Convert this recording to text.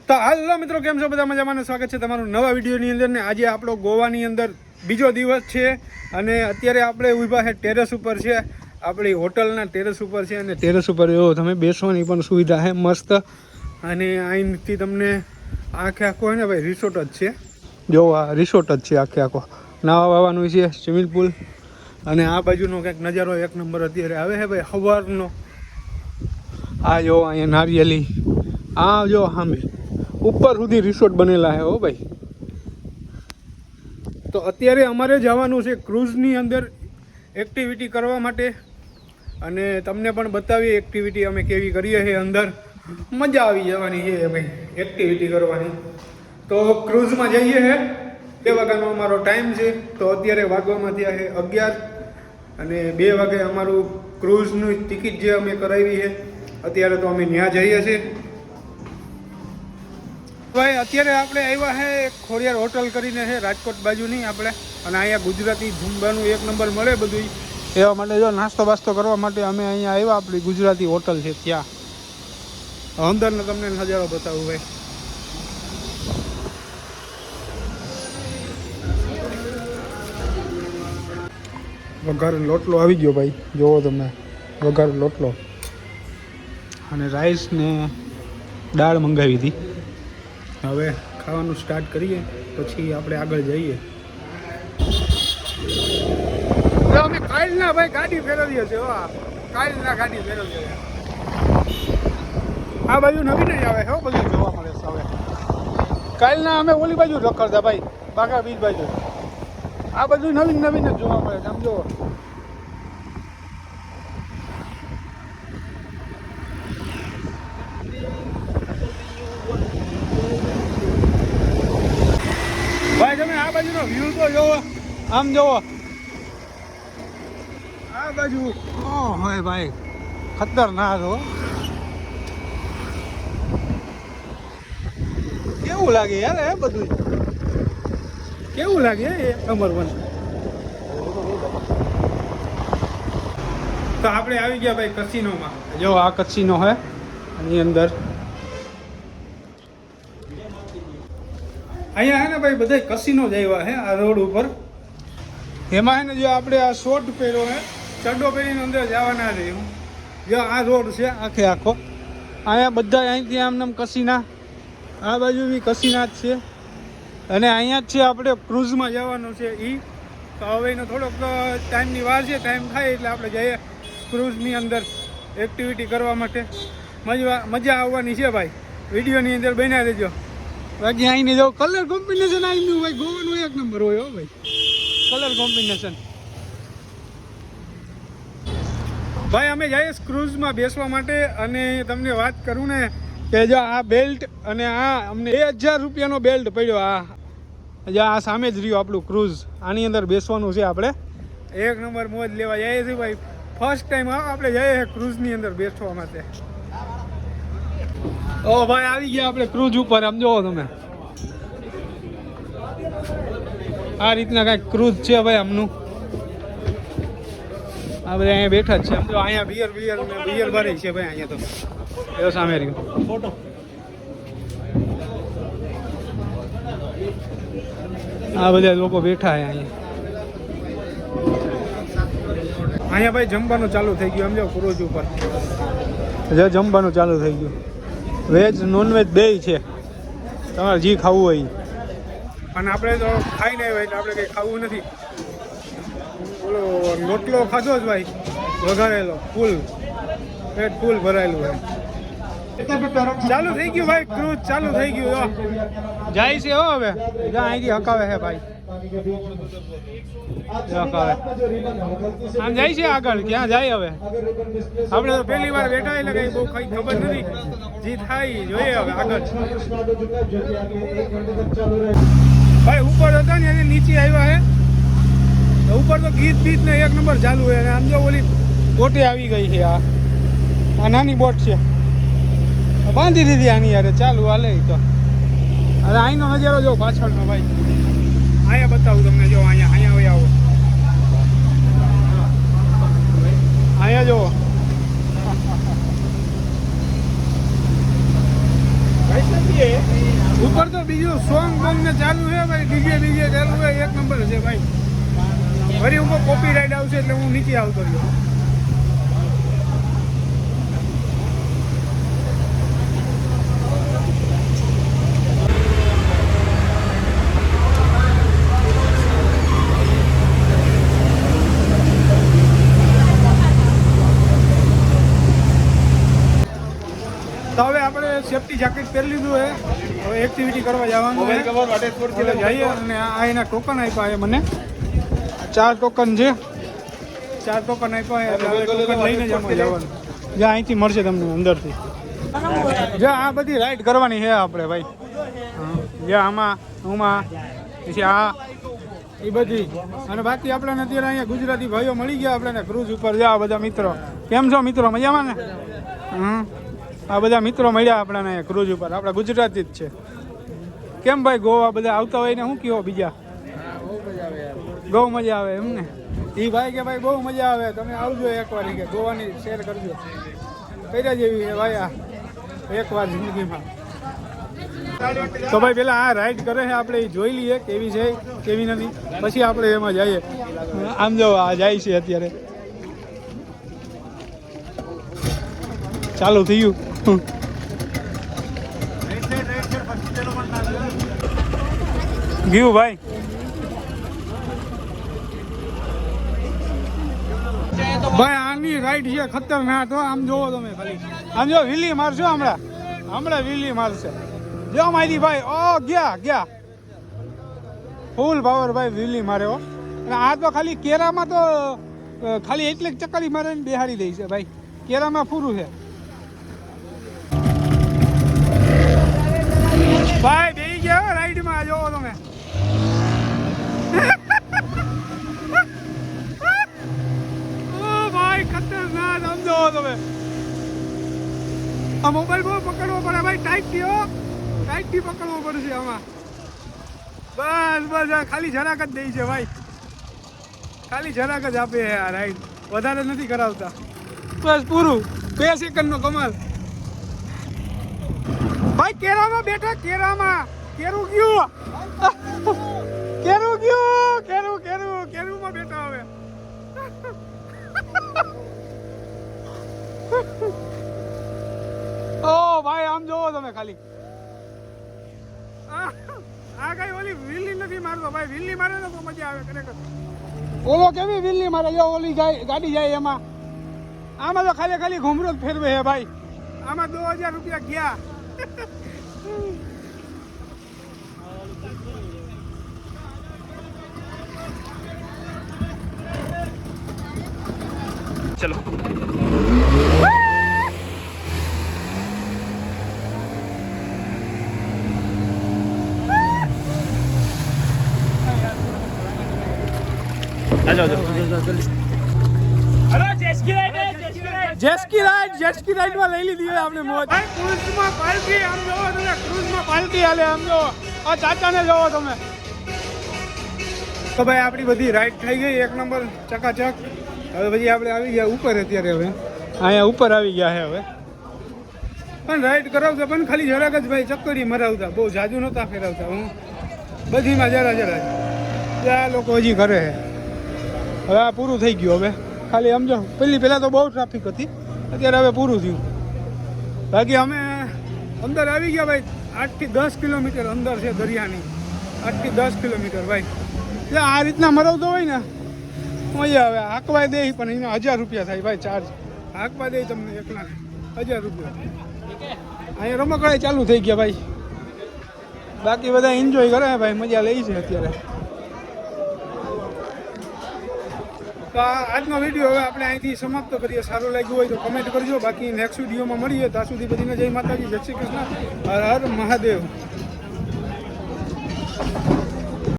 તો હાલો મિત્રો, કેમ છો બધા? મજામાં. સ્વાગત છે તમારું નવા વિડીયોની અંદર ને આજે આપણો ગોવાની અંદર બીજો દિવસ છે અને અત્યારે આપણે ઊભા છે ટેરેસ ઉપર છે, આપણી હોટલના ટેરેસ ઉપર છે અને ટેરેસ ઉપર એવો તમે બેસવાની પણ સુવિધા છે મસ્ત. અને અહીંથી તમને આખે આખો ને ભાઈ રિસોર્ટ જ છે, જો આ રિસોર્ટ જ છે આખે આખો. નાવા વાવાનું છે, સ્વિમિંગ પુલ અને આ બાજુનો કંઈક નજારો એક નંબર અત્યારે આવે છે ભાઈ સવારનો. આ જો અહીંયા નારિયેલી, આ જો સામે ઉપર સુધી રિસોર્ટ બનેલા છે હો ભાઈ. તો અત્યારે અમારે જવાનું છે ક્રૂઝની અંદર એક્ટિવિટી કરવા માટે અને તમને પણ બતાવીએ એક્ટિવિટી અમે કેવી કરીએ છીએ. અંદર મજા આવી જવાની છે ભાઈ એક્ટિવિટી કરવાની. તો ક્રૂઝમાં જઈએ છે, 2 વાગ્યાનો અમારો ટાઈમ છે. તો અત્યારે વાગવામાં થયા છે 11 અને 2 વાગે અમારું ક્રૂઝની ટિકિટ જે અમે કરાવી છે અત્યારે તો અમે ત્યાં જઈએ છીએ ભાઈ. અત્યારે આપણે આવ્યા છે એક ખોડિયાર હોટલ કરીને છે રાજકોટ બાજુની આપણે, અને અહીંયા ગુજરાતી જમવાનું એક નંબર મળે બધું. એવા માટે જો નાસ્તો બાસ્તો કરવા માટે અમે અહીંયા આવ્યા. આપણી ગુજરાતી હોટલ છે ત્યાં. અંદરનો તમને નજારો બતાવું ભાઈ. વઘાર લોટલો આવી ગયો ભાઈ, જોવો તમે વઘાર લોટલો. અને રાઈસ ને દાળ મંગાવી હતી. હવે ખાવાનું સ્ટાર્ટ કરીએ પછી આપણે આગળ જઈએ. અમે કાલના ભાઈ ગાડી ફેરવીએ છીએ, કાલના ગાડી ફેરવીએ. આ બાજુ નવીન જ આવે છે બધું જોવા મળે છે હવે. કાલના અમે ઓલી બાજુ રખડતા ભાઈ, બાગા બીજ બાજુ. આ બધું નવીન નવીન જ જોવા મળે છે. આમ જુઓ ભાઈ, તમે આ બાજુનો વ્યૂ તો જોવો, આમ જોવો આ બાજુ. હોય ભાઈ ખતરનાક હો. કેવું લાગે યાર એ બધું, કેવું લાગે એ નંબર 1. તો આપણે આવી ગયા ભાઈ કસિનોમાં. જો આ કસિનો હે, આની અંદર અહીંયા હે ને ભાઈ બધા કસિનો જ આવ્યા છે આ રોડ ઉપર. એમાં હે ને જો આપણે આ શોર્ટ પહેર્યો હે, ચડ્ડો પહેરીને અંદર જવાના છે. જો આ રોડ છે આખે આખો, અહીંયા બધા અહીંથી આમ નામ કસીના, આ બાજુ બી કસીના જ છે. અને અહીંયા જ છે આપણે ક્રૂઝમાં જવાનું છે એ. તો હવે એનો થોડોક ટાઈમની વાર છે, ટાઈમ થાય એટલે આપણે જઈએ ક્રૂઝની અંદર એક્ટિવિટી કરવા માટે. મજા આવવાની છે ભાઈ, વિડીયોની અંદર બન્યા રહેજો. બાકી અહીંને જો કલર કોમ્બિનેશન અહીંનું ભાઈ ગોવાનું એક નંબર હોય હો ભાઈ, કલર કોમ્બિનેશન. ભાઈ અમે જઈએ ક્રૂઝમાં બેસવા માટે. અને તમને વાત કરું ને કે જો આ બેલ્ટ અને આ અમને 1000 રૂપિયાનો બેલ્ટ પડ્યો. આ સામે જ રહ્યું આપણું ક્રૂઝ, આની અંદર બેસવાનું છે આપણે. એક નંબર મોજ લેવા જઈએ છીએ ભાઈ. ફર્સ્ટ ટાઈમ આપણે જઈએ ક્રૂઝની અંદર બેસવા માટે. ઓ ભાઈ આવી ગયા આપણે ક્રૂઝ ઉપર. આમ જોવો તમે આ રીતના કાંઈક ક્રૂઝ છે ભાઈ આમનું. આ બધા અહીંયા બેઠા જ છે. આમ જો અહીંયા બિયર ભરી છે ભાઈ અહીંયા તો. એ સામે રહ્યું ફોટો. આ બધા લોકો બેઠા છે અહીંયા. અહીંયા ભાઈ જમવાનું ચાલુ થઈ ગયું. આમ જો ક્રૂઝ ઉપર જમવાનું ચાલુ થઈ ગયું. વેજ નોનવેજ બેય છે, તમારે જે ખાવું હોય. અને આપણે તો ખાઈ નહીં હોય એટલે આપણે કંઈ ખાવું નથી. ઓલો લોટલો ખાધો જ ભાઈ, વઘારેલો ફૂલ પેટ ફૂલ ભરાયેલું હોય. ચાલુ થઈ ગયું ભાઈ, ક્રૂઝ ચાલુ થઈ ગયું. જાય છે હો હવે, અહીંથી હકાવે છે ભાઈ, હકાવે. આમ જાય છે આગળ, ક્યાં જાય હવે? આપણે તો પહેલી વાર બેઠા એટલે કઈ બહુ કઈ ખબર નથી. જે થાય જોઈએ હવે આગળ. ભાઈ ઉપર હતા ને નીચે આવ્યા હે. ઉપર તો ગીત બીત ને એક નંબર ચાલુ હોય. અને આમ જો ઓલી બોટે આવી ગઈ છે. આ નાની બોટ છે, બાંધી દીધી આની યારે, ચાલુ હાલે તો. અરે અહીંનો નજારો જો પાછળનો ભાઈ, અહીંયા બતાવું તમને. જો અહીંયા આવો, અહીંયા જો ઉપર તો બીજું સોંગ બોંગ ને ચાલુ છે ભાઈ, ડીજે ચાલુ છે, એક નંબર છે ભાઈ. ફરી ઉપર કોપી રાઈડ આવશે એટલે હું નીચે આવતો રહ્યો. તો હવે આપણે સેફટી જેકેટ પહેરી લીધું છે, હવે એક્ટિવિટી કરવા જવાનું છે. જઈએ અને આ એના ટોકન આપ્યા છે મને, 4 ટોકન છે, 4 ટોકન આપ્યા છે એટલે ટોકન લઈને જ આમાં જવાનું. જ્યાં અહીંથી મળશે તમને અંદરથી, જ્યાં આ બધી રાઈડ કરવાની છે આપણે ભાઈ. જ્યાં આમાં પછી આ એ બધી, અને બાકી આપણને અત્યારે અહીંયા ગુજરાતી ભાઈઓ મળી ગયા આપણને ક્રૂઝ ઉપર. જા બધા મિત્રો, કેમ છો મિત્રો, મજામાં ને? આ બધા મિત્રો મળ્યા આપણને ક્રૂઝ ઉપર, આપણા ગુજરાતી જ છે. કેમ ભાઈ ગોવા બધા આવતા હોય ને શું કહો બીજા? બહુ મજા આવે એમ ને? એ ભાઈ કે ભાઈ બહુ મજા આવે, તમે આવજો એકવાર, કે ગોવાની શેર કરજો. કર્યા જેવી છે ભાઈ આ એકવાર જિંદગીમાં. તો ભાઈ પેલા આ રાઈડ કરે છે આપણે, એ જોઈ લઈએ કેવી છે કેવી નથી, પછી આપણે એમાં જઈએ. આમ જો આ જાય છે અત્યારે, ચાલુ થઈ ગયું. ગયું ભાઈ. ભાઈ આની રાઈડ છે ખતરનાક. આમ જોવો તમે ખાલી, આમ જો વિલી મારશો હમણાં વિલી મારશે. જો મારી ભાઈ, ઓ ગયા ફૂલ પાવર ભાઈ, વિલી મારે હો. અને આ તો ખાલી કેરામાં તો ખાલી એટલે ચક્કરી મારે ને બેહાડી દઈ છે ભાઈ, કેરામાં પૂરું છે ભાઈ. બેસી ગયા રાઈડમાં, જોવો તમે. ભાઈ ખતરનાક, આમ જોવો તમે. આ મોબાઈલ બહુ પકડવો પડે ભાઈ, ટાઈટથી પકડવો પડશે આમાં. બસ ખાલી જરાક જ દઈ છે ભાઈ, ખાલી જરાક જ આપે છે આ રાઈડ, વધારે નથી કરાવતા. બસ પૂરું, 2 સેકન્ડનો કમાલ ભાઈ. કેરામાં બેઠા, કેરામાં કેરું ગયું કેરુંમાં બેઠા હવે. ઓ ભાઈ આમ જોવો તમે ખાલી. આ કઈ ઓલી વિલ્લી નથી મારતો ભાઈ, વિલ્લી મારે તો મજા આવે ખરેખર. ઓલો કેવી વિલ્લી મારે, જો ઓલી ગાડી જાય એમાં. આમાં તો ખાલી ઘૂમરો જ ફેરવે છે ભાઈ. આમાં 2000 રૂપિયા ગયા. ચલો જેસ્કી રાઈડમાં લઈ લીધી આપણે મોજ. ક્રૂઝમાં પાલકી, આમ જોવો તમે, ક્રૂઝમાં પાલકી હાલે. આમ જોવો, આ ચાચાને જોવો તમે. તો ભાઈ આપણી બધી રાઈડ થઈ ગઈ એક નંબર ચકાચક. હવે પછી આપણે આવી ગયા ઉપર. અત્યારે હવે અહીંયા ઉપર આવી ગયા છે હવે. પણ રાઈડ કરાવતા પણ ખાલી જરાક જ ભાઈ, ચક્કરી મરાવતા, બહુ જાજુ નહોતા ફેરવતા. હું બધીમાં જરા આ લોકો હજી કરે છે. હવે આ પૂરું થઈ ગયું. હવે ખાલી સમજો, પહેલાં તો બહુ ટ્રાફિક હતી, અત્યારે હવે પૂરું થયું. બાકી અમે અંદર આવી ગયા ભાઈ. 8 થી 10 કિલોમીટર અંદર છે દરિયાની, 8 થી 10 કિલોમીટર ભાઈ. એટલે આ રીતના મરાવતો હોય ને મજા આવે. હાંકવા દે પણ એના 1000 રૂપિયા થાય ભાઈ ચાર્જ. હાંકવા દે તમને એકલા 1000 રૂપિયા. અહીંયા રમકડા ચાલુ થઈ ગયા ભાઈ. બાકી બધા એન્જોય કરે ભાઈ, મજા લે છે અત્યારે. તો આજનો વિડીયો હવે આપણે અહીંથી સમાપ્ત કરીએ. સારું લાગ્યું હોય તો કમેન્ટ કરજો. બાકી નેક્સ્ટ વિડીયોમાં મળીએ. ત્યાં સુધી બધીને જય માતાજી, જય શ્રી કૃષ્ણ, હર હર મહાદેવ.